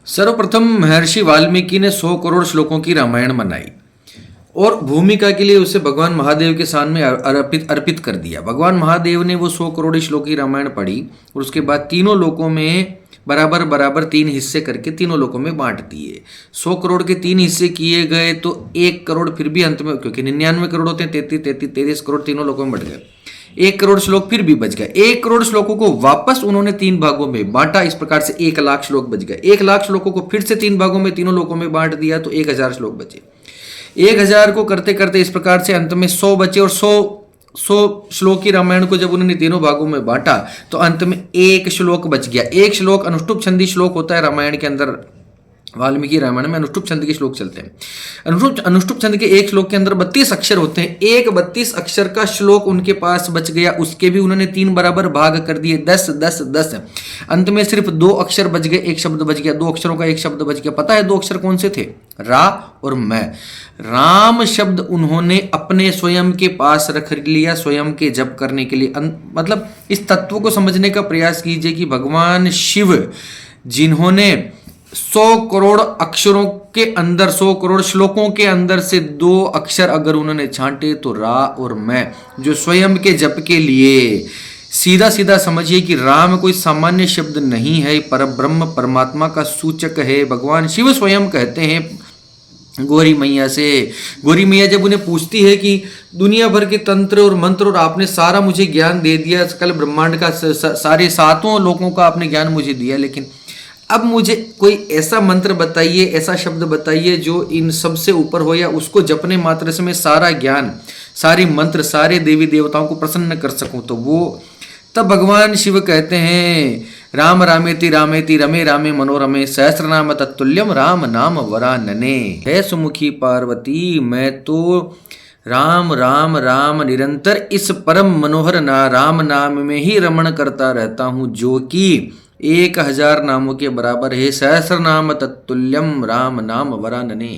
सर्वप्रथम महर्षि वाल्मीकि ने 100 करोड़ श्लोकों की रामायण बनाई और भूमिका के लिए उसे भगवान महादेव के सामने अर्पित कर दिया। भगवान महादेव ने वो 100 करोड़ श्लोक की रामायण पढ़ी और उसके बाद तीनों लोकों में बराबर बराबर 3 हिस्से करके तीनों लोकों में बांट दिए। 100 करोड़ के 3 हिस्से किए गए तो 1 करोड़ फिर भी अंत में, क्योंकि 99 करोड़ होते हैं, 33 करोड़ तीनों लोगों में बढ़ गए। 1 करोड़ श्लोक फिर भी बच गए। 1 करोड़ श्लोकों को वापस उन्होंने 3 भागों में बांटा। इस प्रकार से 1 लाख श्लोक बच गए। 1 लाख श्लोकों को फिर से 3 भागों में तीनों लोकों में बांट दिया तो 1000 श्लोक बचे। 1000 को करते करते इस प्रकार से अंत में 100 बचे और 100 श्लोक की रामायण को जब उन्होंने तीनों भागों में बांटा तो अंत में 1 श्लोक बच गया। 1 श्लोक अनुष्टुप छंदी श्लोक होता है रामायण के अंदर। वाल्मीकि रामायण में अनुष्टुप छंद के श्लोक चलते हैं। अनुष्टुप छंद के एक श्लोक के अंदर 32 अक्षर होते हैं। एक 32 अक्षर का श्लोक उनके पास बच गया, उसके भी उन्होंने 3 बराबर भाग कर दिए, 10 10 10। अंत में सिर्फ 2 अक्षर बच गए, एक शब्द बच गया। 2 अक्षरों का एक शब्द बच गया। पता है 2 अक्षर कौन से थे? रा और मैं। राम शब्द उन्होंने अपने स्वयं के पास रख लिया, स्वयं के जप करने के लिए। मतलब इस तत्व को समझने का प्रयास कीजिए कि भगवान शिव जिन्होंने 100 करोड़ अक्षरों के अंदर, 100 करोड़ श्लोकों के अंदर से 2 अक्षर अगर उन्होंने छांटे तो रा और मैं, जो स्वयं के जप के लिए। सीधा सीधा समझिए कि राम कोई सामान्य शब्द नहीं है, परब्रह्म परमात्मा का सूचक है। भगवान शिव स्वयं कहते हैं गौरी मैया से। गौरी मैया जब उन्हें पूछती है कि दुनिया भर के तंत्र और मंत्र और आपने सारा मुझे ज्ञान दे दिया, सकल ब्रह्मांड का सारे 7 लोगों का आपने ज्ञान मुझे दिया, लेकिन अब मुझे कोई ऐसा मंत्र बताइए, ऐसा शब्द बताइए जो इन सबसे ऊपर हो, या उसको जपने मात्र से मैं सारा ज्ञान, सारी मंत्र, सारे देवी देवताओं को प्रसन्न कर सकूं। तो वो तब भगवान शिव कहते हैं राम रामेति रामेति रमे रामे मनोरमे सहस्रनाम तत्तुल्यम राम नाम वरानने। है सुमुखी पार्वती, मैं तो राम राम राम निरंतर इस परम मनोहर राम नाम में ही रमण करता रहता हूं, जो कि 1000 नामों के बराबर है। सहस्र नाम तत्तुल्यम राम नाम वरानने।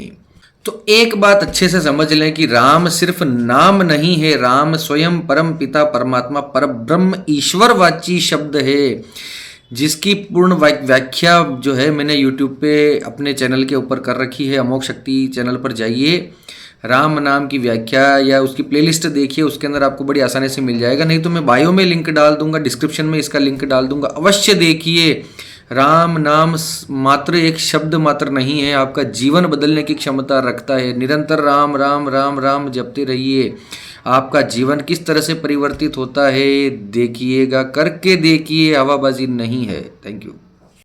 तो एक बात अच्छे से समझ लें कि राम सिर्फ नाम नहीं है, राम स्वयं परम पिता परमात्मा परब्रह्म ईश्वरवाची शब्द है, जिसकी पूर्ण व्याख्या जो है मैंने यूट्यूब पे अपने चैनल के ऊपर कर रखी है। अमोघ शक्ति चैनल पर जाइए, राम नाम की व्याख्या या उसकी प्लेलिस्ट देखिए, उसके अंदर आपको बड़ी आसानी से मिल जाएगा। नहीं तो मैं बायो में लिंक डाल दूंगा, डिस्क्रिप्शन में इसका लिंक डाल दूंगा, अवश्य देखिए। राम नाम मात्र एक शब्द मात्र नहीं है, आपका जीवन बदलने की क्षमता रखता है। निरंतर राम राम राम राम जपते रहिए, आपका जीवन किस तरह से परिवर्तित होता है देखिएगा, करके देखिए, हवाबाजी नहीं है। Thank you.